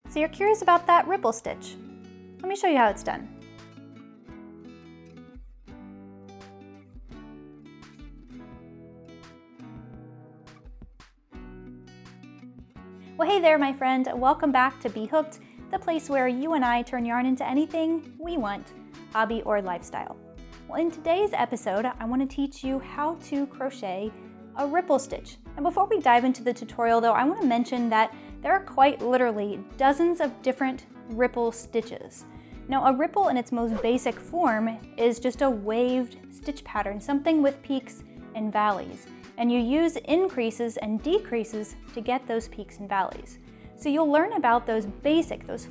So you're curious about that ripple stitch. Let me show you how it's done. Well, hey there, my friend. Welcome back to B.Hooked, the place where you and I turn yarn into anything we want, hobby or lifestyle. Well, in today's episode, I want to teach you how to crochet a ripple stitch. And before we dive into the tutorial though, I want to mention that there are quite literally dozens of different ripple stitches. Now, a ripple in its most basic form is just a waved stitch pattern, something with peaks and valleys. And you use increases and decreases to get those peaks and valleys. So you'll learn about those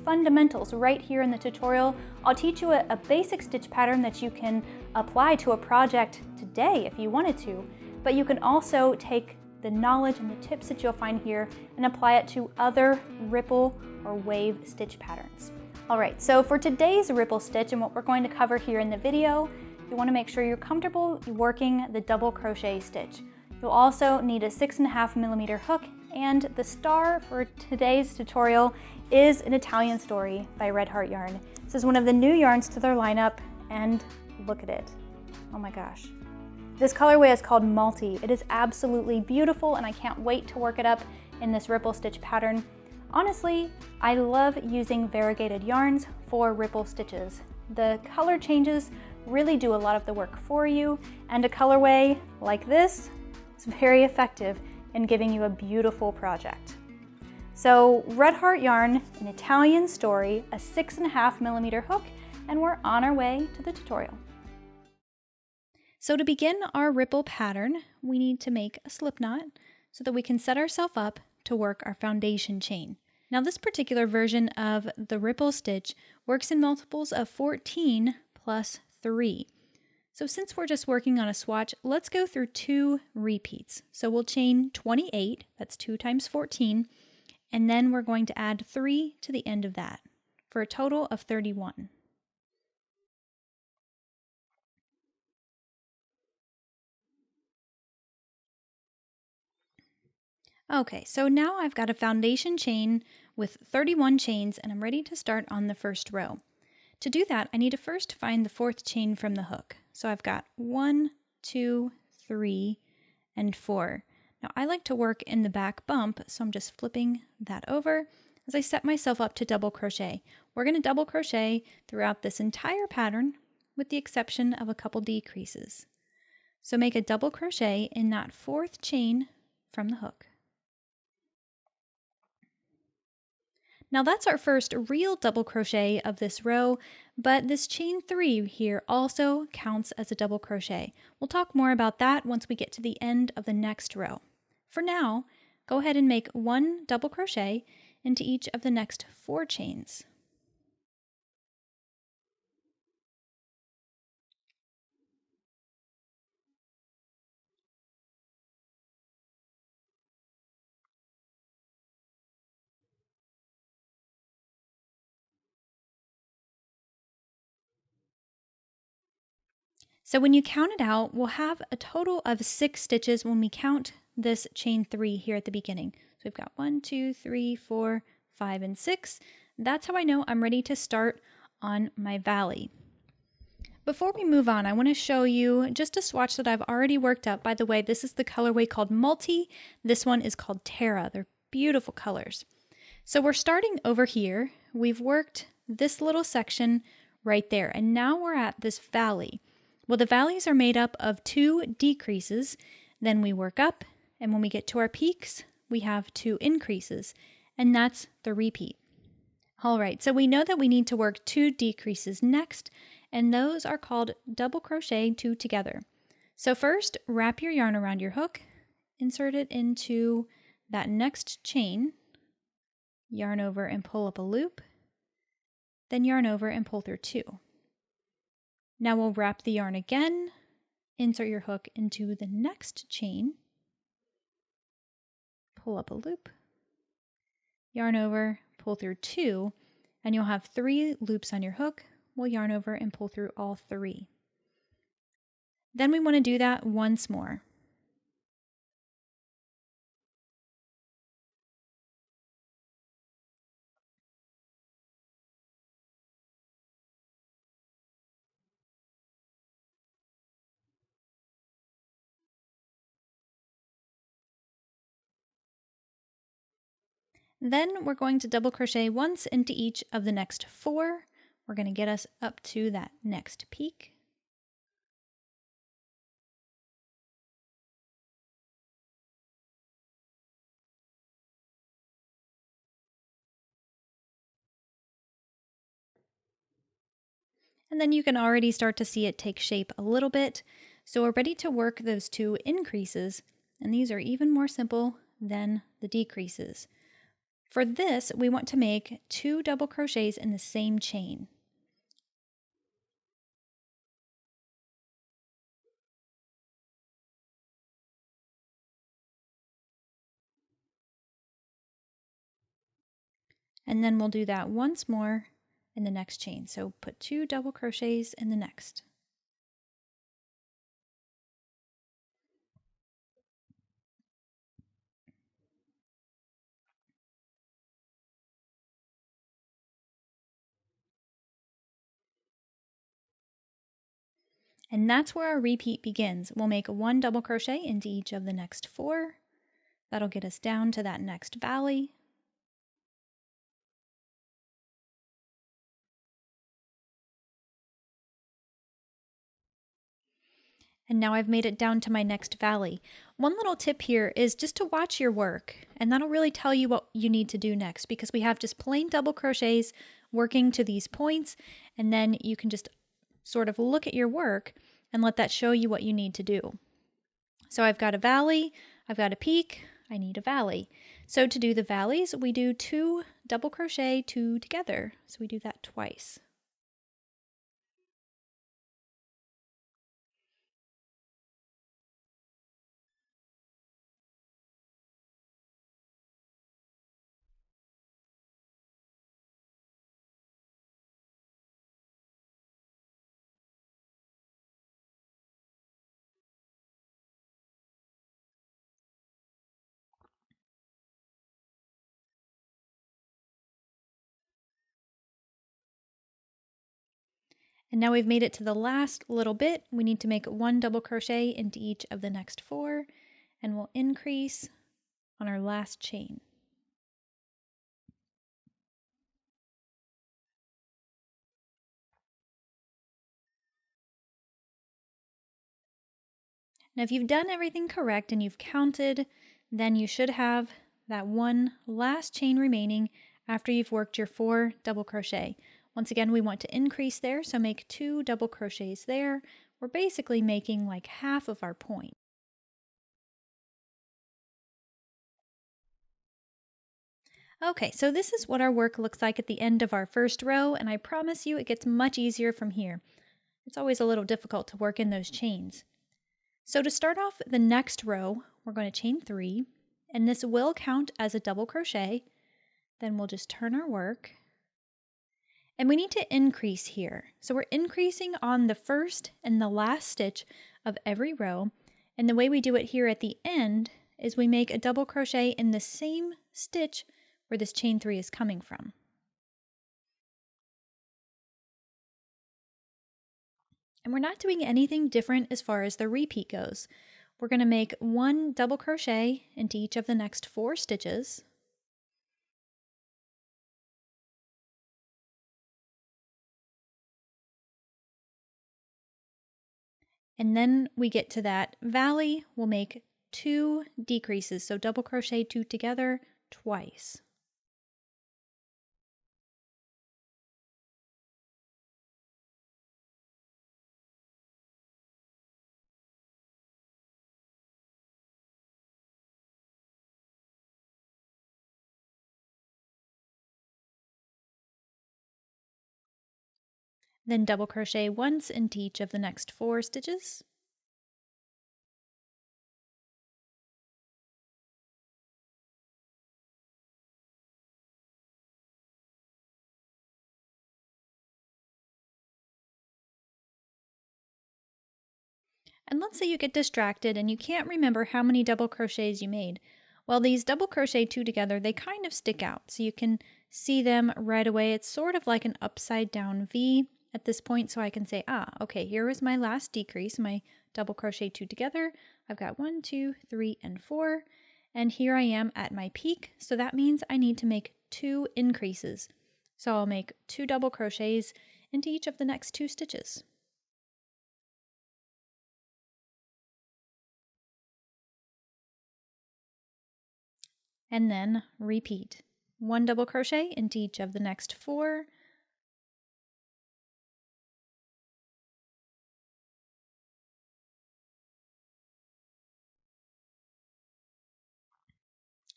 fundamentals right here in the tutorial. I'll teach you a basic stitch pattern that you can apply to a project today if you wanted to, but you can also take the knowledge and the tips that you'll find here and apply it to other ripple or wave stitch patterns. All right, so for today's ripple stitch and what we're going to cover here in the video, you want to make sure you're comfortable working the double crochet stitch. You'll also need a 6.5mm hook, and the star for today's tutorial is an Italian story by Red Heart Yarn. This is one of the new yarns to their lineup, and look at it. Oh my gosh. This colorway is called Multi. It is absolutely beautiful, and I can't wait to work it up in this ripple stitch pattern. Honestly, I love using variegated yarns for ripple stitches. The color changes really do a lot of the work for you, and a colorway like this is very effective in giving you a beautiful project. So Red Heart Yarn, an Italian story, a 6.5mm hook, and we're on our way to the tutorial. So to begin our ripple pattern, we need to make a slip knot so that we can set ourselves up to work our foundation chain. Now this particular version of the ripple stitch works in multiples of 14 plus 3. So since we're just working on a swatch, let's go through 2 repeats. So we'll chain 28, that's 2 times 14, and then we're going to add 3 to the end of that for a total of 31. Okay, so now I've got a foundation chain with 31 chains and I'm ready to start on the first row. To do that, I need to first find the 4th chain from the hook. So I've got 1, 2, 3, and 4. Now I like to work in the back bump, so I'm just flipping that over as I set myself up to double crochet. We're going to double crochet throughout this entire pattern with the exception of a couple decreases. So make a double crochet in that 4th chain from the hook. Now that's our first real double crochet of this row, but this chain 3 here also counts as a double crochet. We'll talk more about that once we get to the end of the next row. For now, go ahead and make 1 double crochet into each of the next 4 chains. So when you count it out, we'll have a total of 6 stitches when we count this chain 3 here at the beginning. So we've got 1, 2, 3, 4, 5, and 6. That's how I know I'm ready to start on my valley. Before we move on, I want to show you just a swatch that I've already worked up. By the way, this is the colorway called Multi. This one is called Terra. They're beautiful colors. So we're starting over here. We've worked this little section right there, and now we're at this valley. Well, the valleys are made up of 2 decreases, then we work up, and when we get to our peaks, we have 2 increases, and that's the repeat. All right, so we know that we need to work 2 decreases next, and those are called double crochet 2 together. So first, wrap your yarn around your hook, insert it into that next chain, yarn over and pull up a loop, then yarn over and pull through 2. Now we'll wrap the yarn again, insert your hook into the next chain, pull up a loop, yarn over, pull through 2, and you'll have 3 loops on your hook. We'll yarn over and pull through all 3. Then we want to do that once more. Then we're going to double crochet once into each of the next 4. We're going to get us up to that next peak. And then you can already start to see it take shape a little bit. So we're ready to work those 2 increases, and these are even more simple than the decreases. For this, we want to make 2 double crochets in the same chain. And then we'll do that once more in the next chain. So put 2 double crochets in the next. And that's where our repeat begins. We'll make 1 double crochet into each of the next 4. That'll get us down to that next valley. And now I've made it down to my next valley. One little tip here is just to watch your work, and that'll really tell you what you need to do next, because we have just plain double crochets working to these points, and then you can just sort of look at your work and let that show you what you need to do. So I've got a valley, I've got a peak, I need a valley. So to do the valleys, we do 2 double crochet, 2 together. So we do that twice. And now we've made it to the last little bit. We need to make 1 double crochet into each of the next 4, and we'll increase on our last chain. Now if you've done everything correct and you've counted, then you should have that 1 last chain remaining after you've worked your 4 double crochet. Once again, we want to increase there, so make 2 double crochets there. We're basically making like half of our point. Okay, so this is what our work looks like at the end of our first row, and I promise you it gets much easier from here. It's always a little difficult to work in those chains. So to start off the next row, we're going to chain 3, and this will count as a double crochet. Then we'll just turn our work. And we need to increase here. So we're increasing on the first and the last stitch of every row. And the way we do it here at the end is we make a double crochet in the same stitch where this chain 3 is coming from. And we're not doing anything different as far as the repeat goes. We're going to make 1 double crochet into each of the next 4 stitches. And then we get to that valley, we'll make 2 decreases, so double crochet 2 together twice. Then double crochet once into each of the next 4 stitches. And let's say you get distracted and you can't remember how many double crochets you made. Well, these double crochet 2 together, they kind of stick out, so you can see them right away. It's sort of like an upside down V at this point, so I can say, okay, here was my last decrease, my double crochet 2 together. I've got 1, 2, 3, and 4. And here I am at my peak, so that means I need to make 2 increases. So I'll make 2 double crochets into each of the next 2 stitches. And then repeat. 1 double crochet into each of the next 4.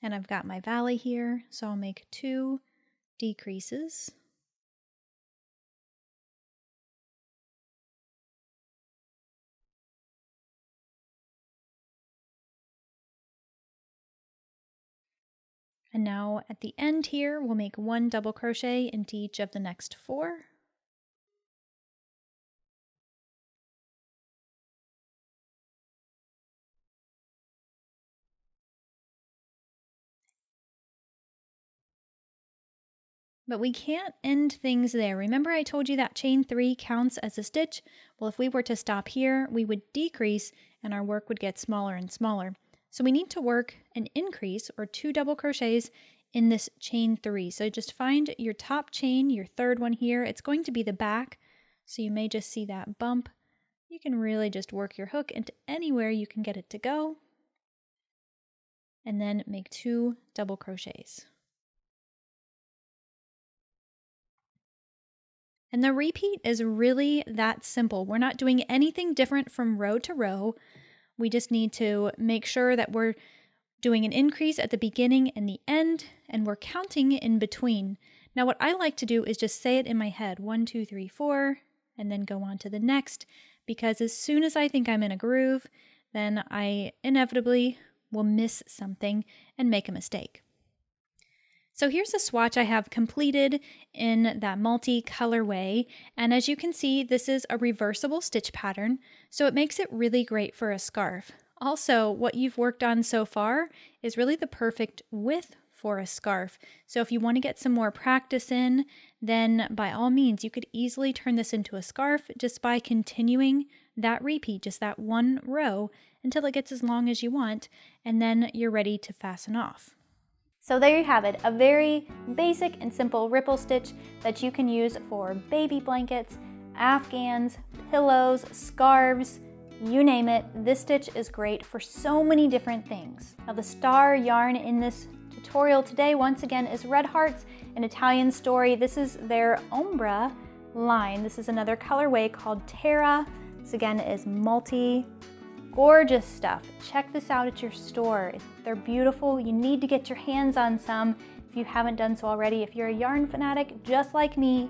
And I've got my valley here, so I'll make 2 decreases. And now at the end here, we'll make 1 double crochet into each of the next 4. But we can't end things there. Remember I told you that chain 3 counts as a stitch? Well, if we were to stop here, we would decrease and our work would get smaller and smaller. So we need to work an increase or 2 double crochets in this chain 3. So just find your top chain, your third one here. It's going to be the back, so you may just see that bump. You can really just work your hook into anywhere you can get it to go. And then make 2 double crochets. And the repeat is really that simple. We're not doing anything different from row to row. We just need to make sure that we're doing an increase at the beginning and the end, and we're counting in between. Now what I like to do is just say it in my head, 1, 2, 3, 4, and then go on to the next, because as soon as I think I'm in a groove, then I inevitably will miss something and make a mistake. So here's a swatch I have completed in that multi-colorway, and as you can see, this is a reversible stitch pattern, so it makes it really great for a scarf. Also, what you've worked on so far is really the perfect width for a scarf. So if you want to get some more practice in, then by all means, you could easily turn this into a scarf just by continuing that repeat, just that 1 row, until it gets as long as you want, and then you're ready to fasten off. So there you have it, a very basic and simple ripple stitch that you can use for baby blankets, afghans, pillows, scarves, you name it. This stitch is great for so many different things. Now the star yarn in this tutorial today, once again, is Red Hearts, an Italian story. This is their Ombra line. This is another colorway called Terra. This again is multi. Gorgeous stuff. Check this out at your store. They're beautiful. You need to get your hands on some if you haven't done so already. If you're a yarn fanatic just like me,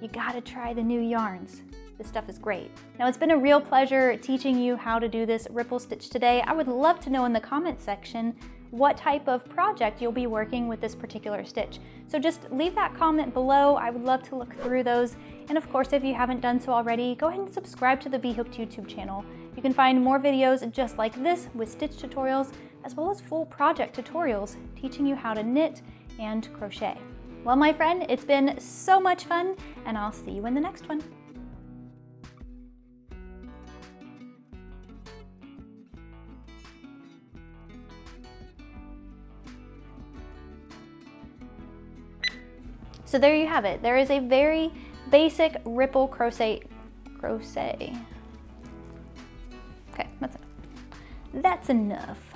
you gotta try the new yarns. This stuff is great. Now it's been a real pleasure teaching you how to do this ripple stitch today. I would love to know in the comment section what type of project you'll be working with this particular stitch. So just leave that comment below. I would love to look through those. And of course, if you haven't done so already, go ahead and subscribe to the B.Hooked YouTube channel. You can find more videos just like this with stitch tutorials, as well as full project tutorials teaching you how to knit and crochet. Well, my friend, it's been so much fun, and I'll see you in the next one. So there you have it. There is a very basic ripple crochet. Okay, that's enough.